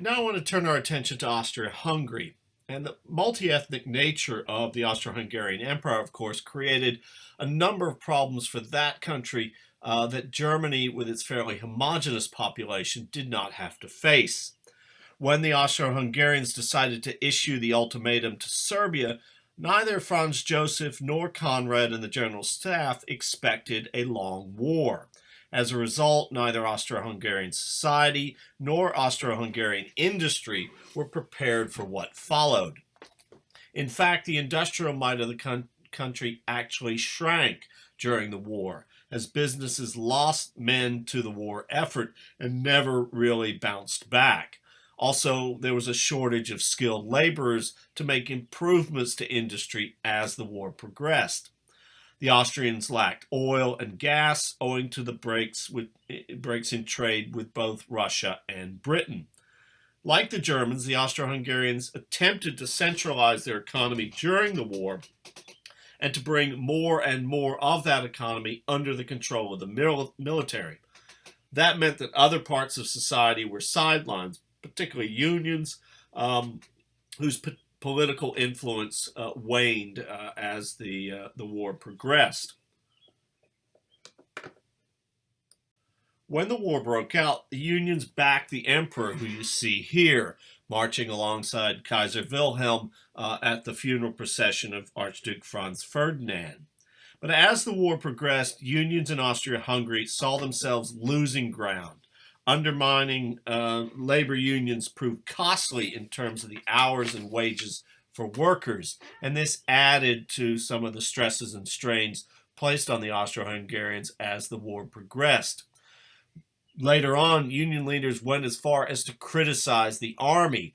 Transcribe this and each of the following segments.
Now I want to turn our attention to Austria-Hungary. And the multi-ethnic nature of the Austro-Hungarian Empire, of course, created a number of problems for that country that Germany, with its fairly homogenous population, did not have to face. When the Austro-Hungarians decided to issue the ultimatum to Serbia, neither Franz Joseph nor Conrad and the General Staff expected a long war. As a result, neither Austro-Hungarian society nor Austro-Hungarian industry were prepared for what followed. In fact, the industrial might of the country actually shrank during the war, as businesses lost men to the war effort and never really bounced back. Also, there was a shortage of skilled laborers to make improvements to industry as the war progressed. The Austrians lacked oil and gas owing to the breaks in trade with both Russia and Britain. Like the Germans, the Austro-Hungarians attempted to centralize their economy during the war and to bring more and more of that economy under the control of the military. That meant that other parts of society were sidelined, particularly unions, whose political influence waned as the war progressed. When the war broke out, the unions backed the emperor, who you see here, marching alongside Kaiser Wilhelm at the funeral procession of Archduke Franz Ferdinand. But as the war progressed, unions in Austria-Hungary saw themselves losing ground. Undermining labor unions proved costly in terms of the hours and wages for workers, and this added to some of the stresses and strains placed on the Austro-Hungarians as the war progressed. Later on, union leaders went as far as to criticize the army,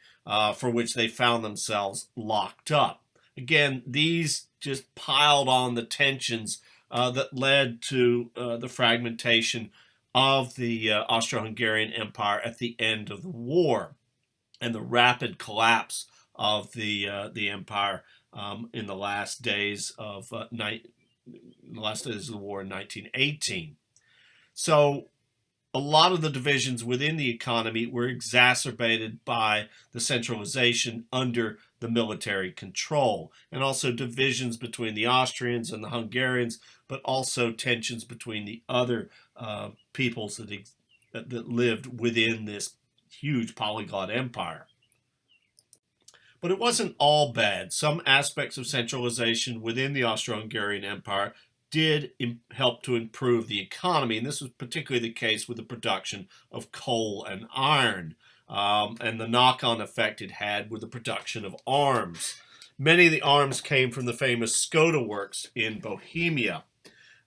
for which they found themselves locked up. Again, these just piled on the tensions that led to the fragmentation of the Austro-Hungarian Empire at the end of the war, and the rapid collapse of the empire in the last days of the war in 1918. So a lot of the divisions within the economy were exacerbated by the centralization under the military control, and also divisions between the Austrians and the Hungarians, but also tensions between the other peoples that lived within this huge polyglot empire. But it wasn't all bad. Some aspects of centralization within the Austro-Hungarian Empire did help to improve the economy, and this was particularly the case with the production of coal and iron, and the knock-on effect it had with the production of arms. Many of the arms came from the famous Skoda works in Bohemia.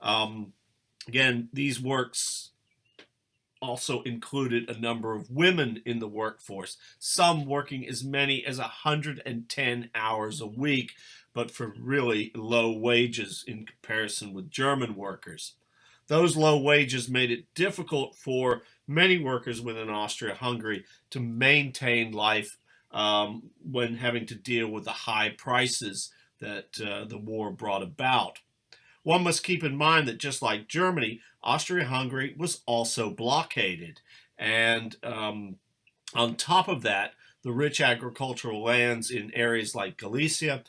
Again, these works also included a number of women in the workforce, some working as many as 110 hours a week, but for really low wages in comparison with German workers. Those low wages made it difficult for many workers within Austria-Hungary to maintain life when having to deal with the high prices that the war brought about. One must keep in mind that just like Germany, Austria-Hungary was also blockaded. And on top of that, the rich agricultural lands in areas like Galicia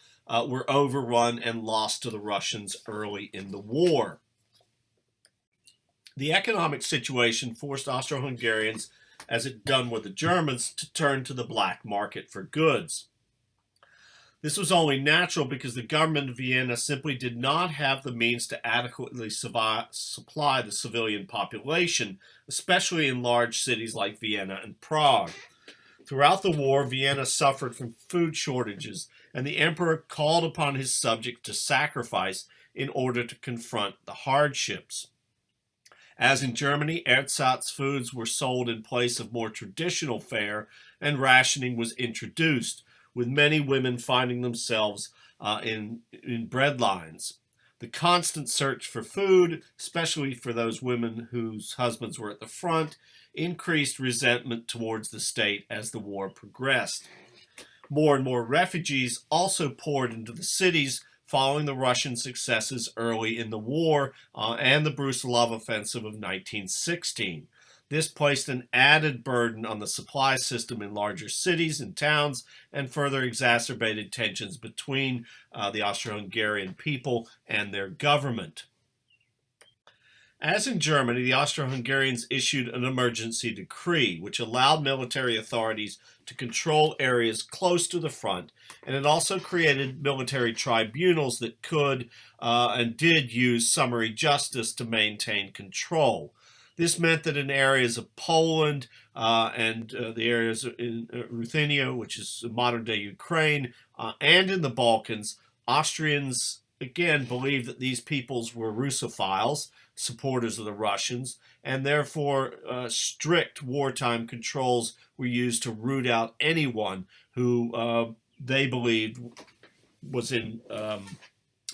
were overrun and lost to the Russians early in the war. The economic situation forced Austro-Hungarians, as it done with the Germans, to turn to the black market for goods. This was only natural because the government of Vienna simply did not have the means to adequately supply the civilian population, especially in large cities like Vienna and Prague. Throughout the war, Vienna suffered from food shortages, and the emperor called upon his subjects to sacrifice in order to confront the hardships. As in Germany, ersatz foods were sold in place of more traditional fare, and rationing was introduced, with many women finding themselves in bread lines. The constant search for food, especially for those women whose husbands were at the front, increased resentment towards the state as the war progressed. More and more refugees also poured into the cities following the Russian successes early in the war and the Brusilov offensive of 1916. This placed an added burden on the supply system in larger cities and towns and further exacerbated tensions between the Austro-Hungarian people and their government. As in Germany, the Austro-Hungarians issued an emergency decree, which allowed military authorities to control areas close to the front, and it also created military tribunals that could and did use summary justice to maintain control. This meant that in areas of Poland and the areas in Ruthenia, which is modern-day Ukraine, and in the Balkans, Austrians again believed that these peoples were Russophiles, supporters of the Russians, and therefore strict wartime controls were used to root out anyone who they believed was in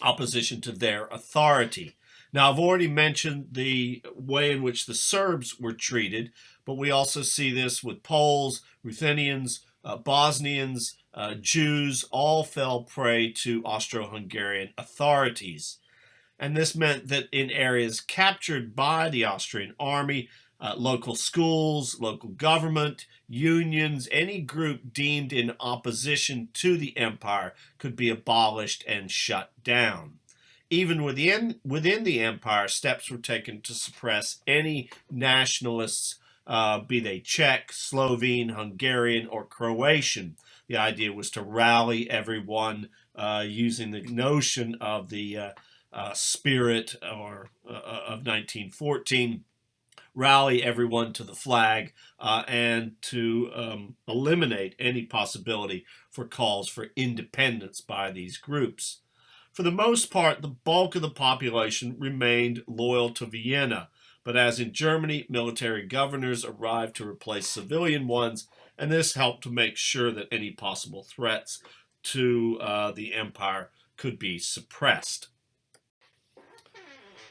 opposition to their authority. Now, I've already mentioned the way in which the Serbs were treated, but we also see this with Poles, Ruthenians, Bosnians, Jews, all fell prey to Austro-Hungarian authorities. And this meant that in areas captured by the Austrian army, local schools, local government, unions, any group deemed in opposition to the empire could be abolished and shut down. Even within the empire, steps were taken to suppress any nationalists, be they Czech, Slovene, Hungarian, or Croatian. The idea was to rally everyone using the notion of the spirit of 1914, rally everyone to the flag, and to eliminate any possibility for calls for independence by these groups. For the most part, the bulk of the population remained loyal to Vienna, but as in Germany, military governors arrived to replace civilian ones, and this helped to make sure that any possible threats to the empire could be suppressed.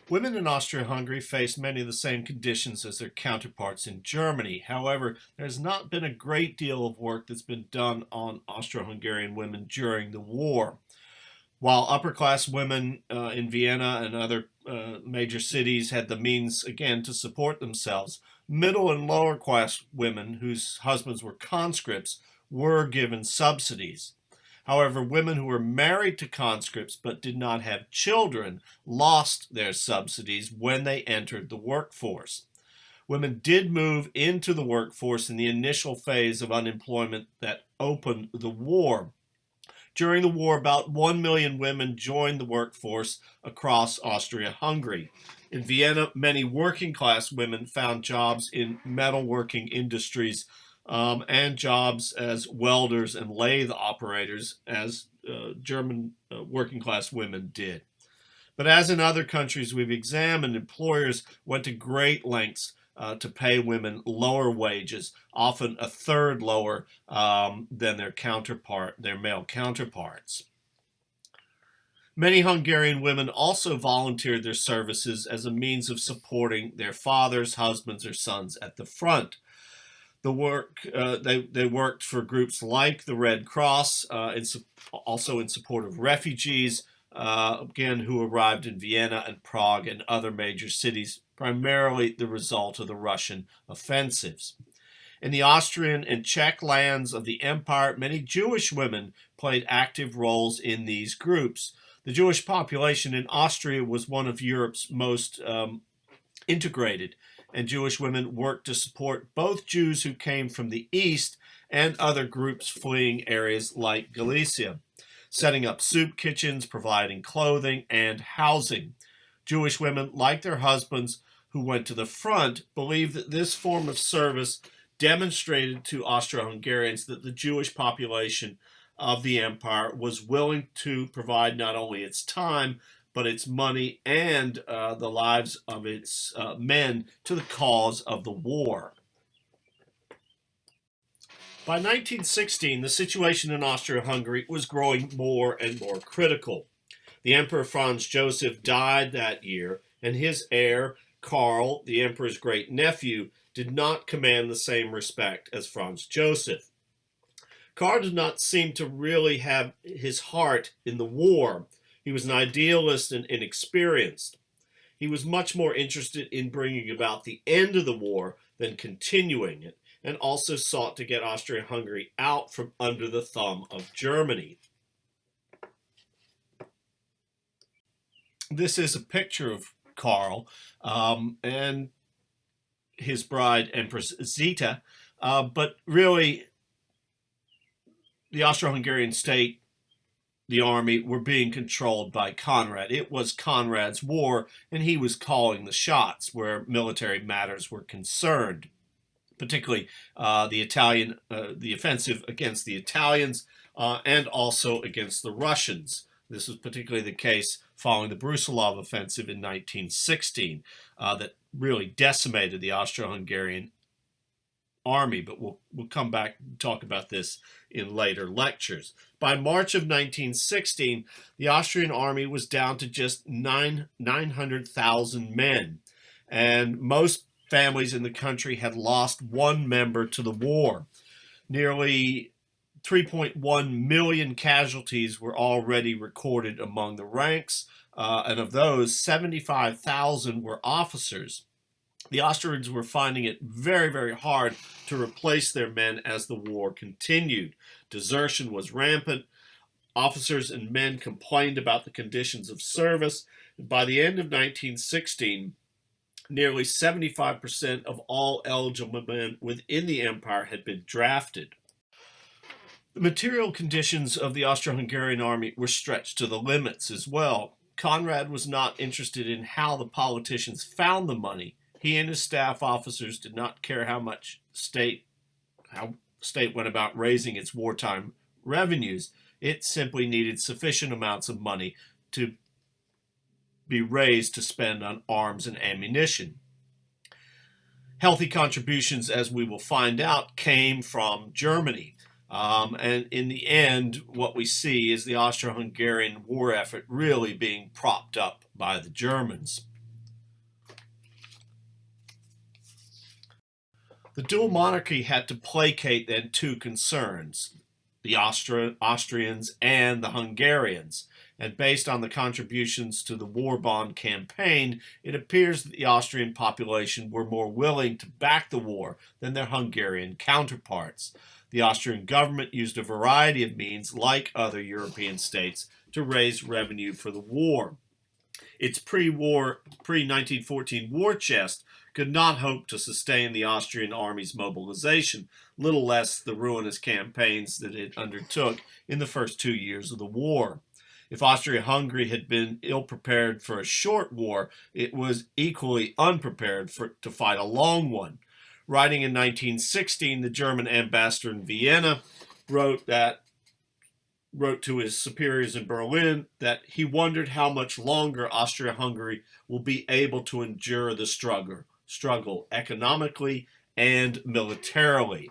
Women in Austria-Hungary faced many of the same conditions as their counterparts in Germany. However, there's not been a great deal of work that's been done on Austro-Hungarian women during the war. While upper-class women in Vienna and other major cities had the means, again, to support themselves, middle and lower-class women whose husbands were conscripts were given subsidies. However, women who were married to conscripts but did not have children lost their subsidies when they entered the workforce. Women did move into the workforce in the initial phase of unemployment that opened the war. During the war, about 1 million women joined the workforce across Austria-Hungary. In Vienna, many working-class women found jobs in metalworking industries and jobs as welders and lathe operators, as German working-class women did. But as in other countries we've examined, employers went to great lengths to pay women lower wages, often a third lower than their male counterparts. Many Hungarian women also volunteered their services as a means of supporting their fathers, husbands, or sons at the front. They worked for groups like the Red Cross, also in support of refugees, again, who arrived in Vienna and Prague and other major cities, primarily the result of the Russian offensives. In the Austrian and Czech lands of the empire, many Jewish women played active roles in these groups. The Jewish population in Austria was one of Europe's most integrated, and Jewish women worked to support both Jews who came from the east and other groups fleeing areas like Galicia, setting up soup kitchens, providing clothing and housing. Jewish women, like their husbands who went to the front, believed that this form of service demonstrated to Austro-Hungarians that the Jewish population of the empire was willing to provide not only its time, but its money and the lives of its men to the cause of the war. By 1916, the situation in Austria-Hungary was growing more and more critical. The Emperor Franz Joseph died that year, and his heir, Karl, the emperor's great-nephew, did not command the same respect as Franz Joseph. Karl did not seem to really have his heart in the war. He was an idealist and inexperienced. He was much more interested in bringing about the end of the war than continuing it, and also sought to get Austria-Hungary out from under the thumb of Germany. This is a picture of Karl and his bride, Empress Zita, but really the Austro-Hungarian state, the army, were being controlled by Conrad. It was Conrad's war, and he was calling the shots where military matters were concerned, particularly the offensive against the Italians and also against the Russians. This was particularly the case following the Brusilov offensive in 1916 that really decimated the Austro-Hungarian army, but we'll come back and talk about this in later lectures. By March of 1916, the Austrian army was down to just 900,000 men, and most families in the country had lost one member to the war. Nearly 3.1 million casualties were already recorded among the ranks, and of those, 75,000 were officers. The Austrians were finding it very, very hard to replace their men as the war continued. Desertion was rampant. Officers and men complained about the conditions of service. By the end of 1916, nearly 75% of all eligible men within the empire had been drafted. The material conditions of the Austro-Hungarian army were stretched to the limits as well. Conrad was not interested in how the politicians found the money. He and his staff officers did not care how state went about raising its wartime revenues. It simply needed sufficient amounts of money to be raised to spend on arms and ammunition. Healthy contributions, as we will find out, came from Germany. And in the end, what we see is the Austro-Hungarian war effort really being propped up by the Germans. The dual monarchy had to placate then two concerns, the Austrians and the Hungarians. And based on the contributions to the war bond campaign, it appears that the Austrian population were more willing to back the war than their Hungarian counterparts. The Austrian government used a variety of means, like other European states, to raise revenue for the war. Its pre-1914 war chest could not hope to sustain the Austrian army's mobilization, little less the ruinous campaigns that it undertook in the first 2 years of the war. If Austria-Hungary had been ill-prepared for a short war, it was equally unprepared to fight a long one. Writing in 1916, the German ambassador in Vienna wrote to his superiors in Berlin that he wondered how much longer Austria-Hungary will be able to endure the struggle economically and militarily.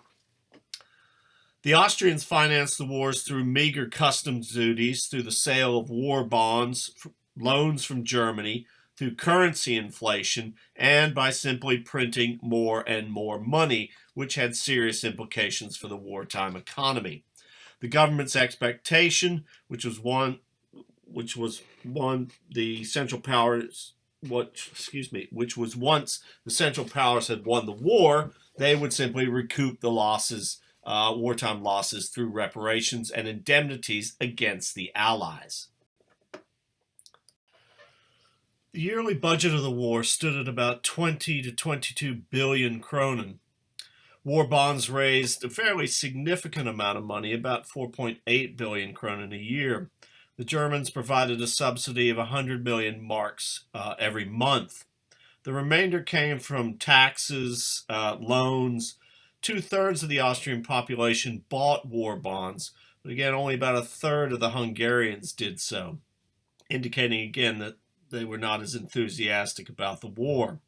The Austrians financed the wars through meager customs duties, through the sale of war bonds, loans from Germany, through currency inflation, and by simply printing more and more money, which had serious implications for the wartime economy. The government's expectation, which was one the Central Powers, which was once the Central Powers had won the war, they would simply recoup the losses, wartime losses, through reparations and indemnities against the Allies. The yearly budget of the war stood at about 20 to 22 billion kronen. War bonds raised a fairly significant amount of money, about 4.8 billion kronen a year. The Germans provided a subsidy of 100 million marks every month. The remainder came from taxes, loans. 2/3 of the Austrian population bought war bonds, but again, only about 1/3 of the Hungarians did so, indicating again that they were not as enthusiastic about the war.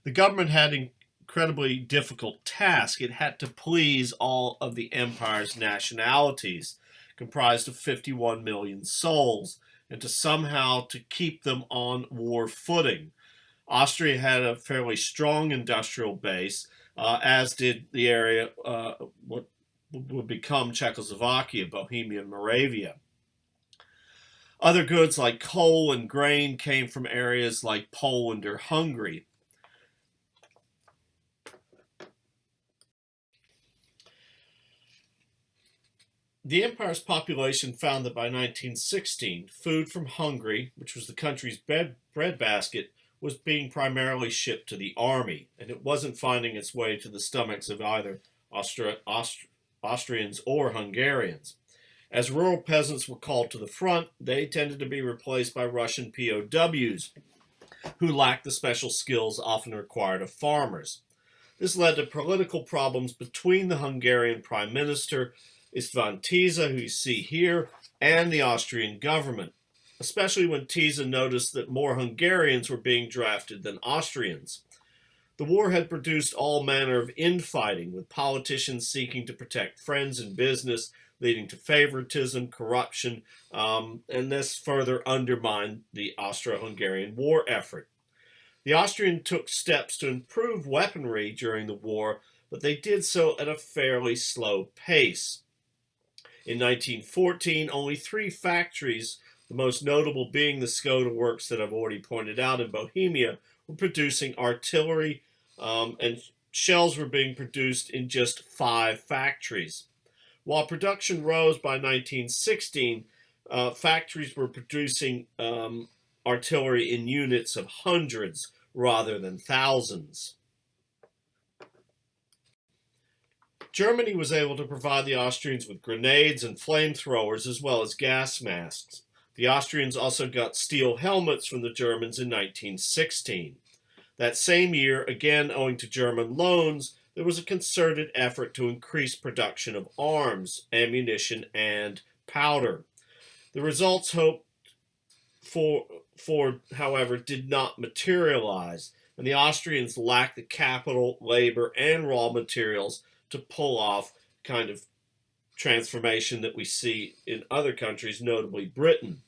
The government had an incredibly difficult task. It had to please all of the empire's nationalities, comprised of 51 million souls, and to somehow to keep them on war footing. Austria had a fairly strong industrial base, as did the area, what would become Czechoslovakia, Bohemia, and Moravia. Other goods like coal and grain came from areas like Poland or Hungary. The empire's population found that by 1916, food from Hungary, which was the country's breadbasket, was being primarily shipped to the army, and it wasn't finding its way to the stomachs of either Austrians or Hungarians. As rural peasants were called to the front, they tended to be replaced by Russian POWs, who lacked the special skills often required of farmers. This led to political problems between the Hungarian Prime Minister, István Tisza, who you see here, and the Austrian government, especially when Tisza noticed that more Hungarians were being drafted than Austrians. The war had produced all manner of infighting, with politicians seeking to protect friends and business, leading to favoritism, corruption, and this further undermined the Austro-Hungarian war effort. The Austrians took steps to improve weaponry during the war, but they did so at a fairly slow pace. In 1914, only 3 factories, the most notable being the Skoda works that I've already pointed out in Bohemia, were producing artillery, and shells were being produced in just 5 factories. While production rose by 1916, factories were producing artillery in units of hundreds rather than thousands. Germany was able to provide the Austrians with grenades and flamethrowers as well as gas masks. The Austrians also got steel helmets from the Germans in 1916. That same year, again owing to German loans, there was a concerted effort to increase production of arms, ammunition, and powder. The results hoped for, however, did not materialize, and the Austrians lacked the capital, labor, and raw materials to pull off kind of transformation that we see in other countries, notably Britain.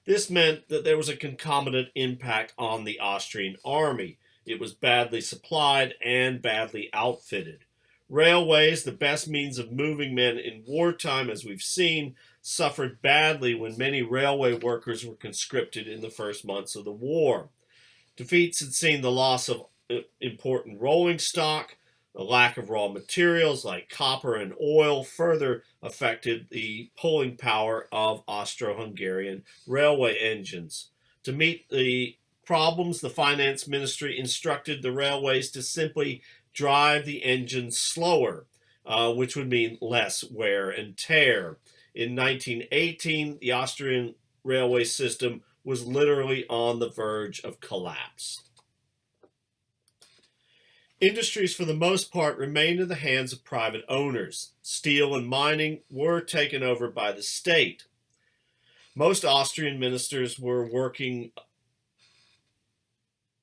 This meant that there was a concomitant impact on the Austrian army. It was badly supplied and badly outfitted. Railways, the best means of moving men in wartime, as we've seen, suffered badly when many railway workers were conscripted in the first months of the war. Defeats had seen the loss of important rolling stock. The lack of raw materials like copper and oil further affected the pulling power of Austro-Hungarian railway engines. To meet the problems, the finance ministry instructed the railways to simply drive the engines slower, which would mean less wear and tear. In 1918, the Austrian railway system was literally on the verge of collapse. Industries, for the most part, remained in the hands of private owners. Steel and mining were taken over by the state. Most Austrian ministers were working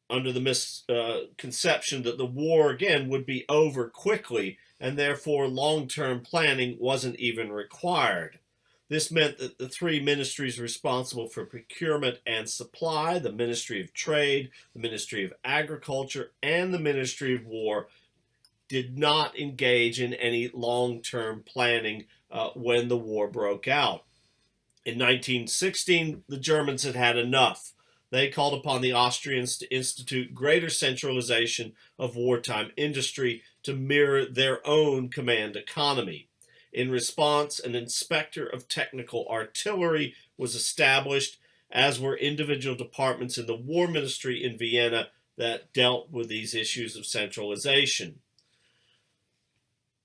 under the misconception that the war, again, would be over quickly, and therefore long-term planning wasn't even required. This meant that the 3 ministries responsible for procurement and supply, the Ministry of Trade, the Ministry of Agriculture, and the Ministry of War, did not engage in any long-term planning when the war broke out. In 1916, the Germans had had enough. They called upon the Austrians to institute greater centralization of wartime industry to mirror their own command economy. In response, an inspector of technical artillery was established, as were individual departments in the War Ministry in Vienna that dealt with these issues of centralization.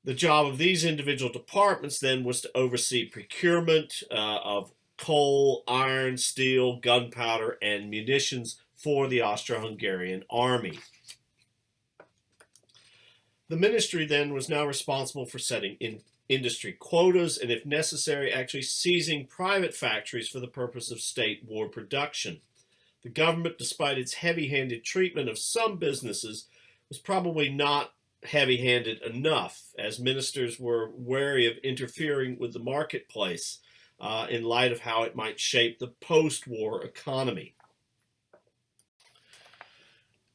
The job of these individual departments then was to oversee procurement of coal, iron, steel, gunpowder, and munitions for the Austro-Hungarian army. The ministry then was now responsible for setting industry quotas and, if necessary, actually seizing private factories for the purpose of state war production. The government, despite its heavy-handed treatment of some businesses, was probably not heavy-handed enough, as ministers were wary of interfering with the marketplace in light of how it might shape the post-war economy.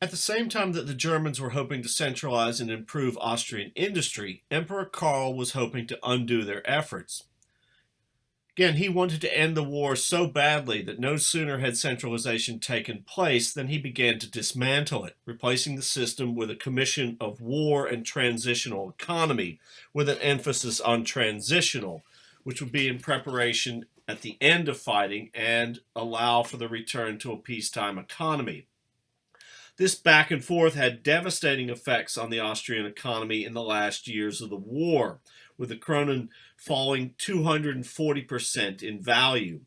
At the same time that the Germans were hoping to centralize and improve Austrian industry, Emperor Karl was hoping to undo their efforts. Again, he wanted to end the war so badly that no sooner had centralization taken place than he began to dismantle it, replacing the system with a commission of war and transitional economy, with an emphasis on transitional. which would be in preparation at the end of fighting and allow for the return to a peacetime economy. This back and forth had devastating effects on the Austrian economy in the last years of the war, with the kronen falling 240% in value.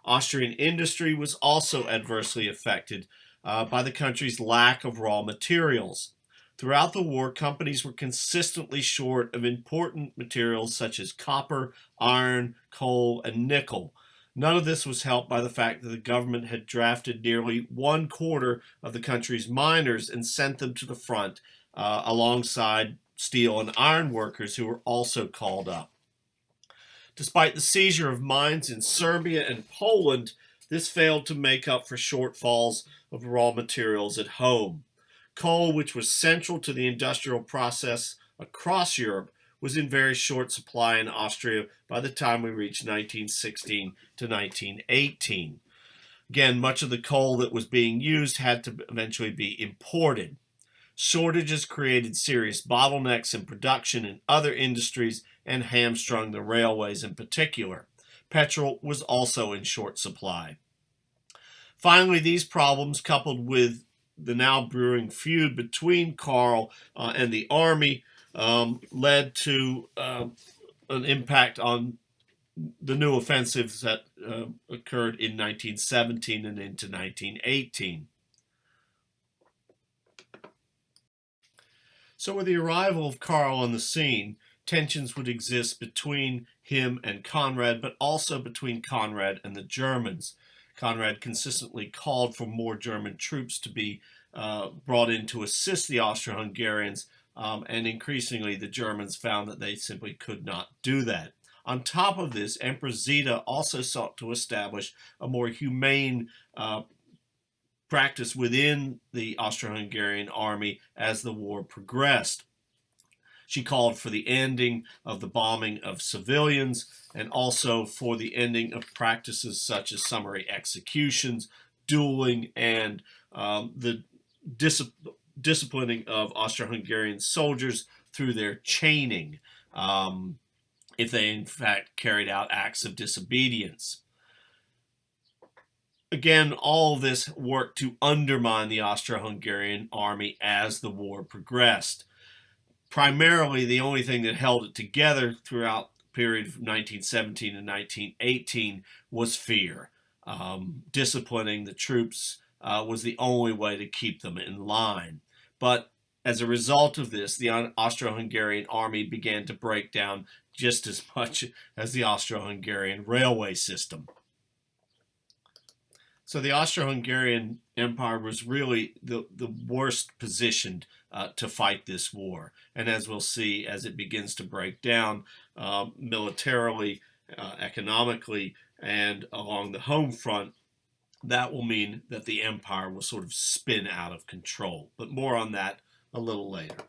Austrian industry was also adversely affected by the country's lack of raw materials. Throughout the war, companies were consistently short of important materials such as copper, iron, coal, and nickel. None of this was helped by the fact that the government had drafted nearly 1/4 of the country's miners and sent them to the front alongside steel and iron workers who were also called up. Despite the seizure of mines in Serbia and Poland, this failed to make up for shortfalls of raw materials at home. Coal, which was central to the industrial process across Europe, was in very short supply in Austria by the time we reached 1916 to 1918. Again, much of the coal that was being used had to eventually be imported. Shortages created serious bottlenecks in production in other industries and hamstrung the railways in particular. Petrol was also in short supply. Finally, these problems, coupled with the now brewing feud between Karl and the army, led to an impact on the new offensives that occurred in 1917 and into 1918. So with the arrival of Karl on the scene, tensions would exist between him and Conrad, but also between Conrad and the Germans. Conrad consistently called for more German troops to be brought in to assist the Austro-Hungarians, and increasingly the Germans found that they simply could not do that. On top of this, Emperor Zita also sought to establish a more humane practice within the Austro-Hungarian army as the war progressed. She called for the ending of the bombing of civilians and also for the ending of practices such as summary executions, dueling, and the disciplining of Austro-Hungarian soldiers through their chaining if they in fact carried out acts of disobedience. Again, all of this worked to undermine the Austro-Hungarian army as the war progressed. Primarily, the only thing that held it together throughout the period of 1917 and 1918 was fear. Disciplining the troops was the only way to keep them in line. But as a result of this, the Austro-Hungarian army began to break down just as much as the Austro-Hungarian railway system. So the Austro-Hungarian Empire was really the worst positioned to fight this war. And as we'll see, as it begins to break down militarily, economically, and along the home front, that will mean that the empire will sort of spin out of control. But more on that a little later.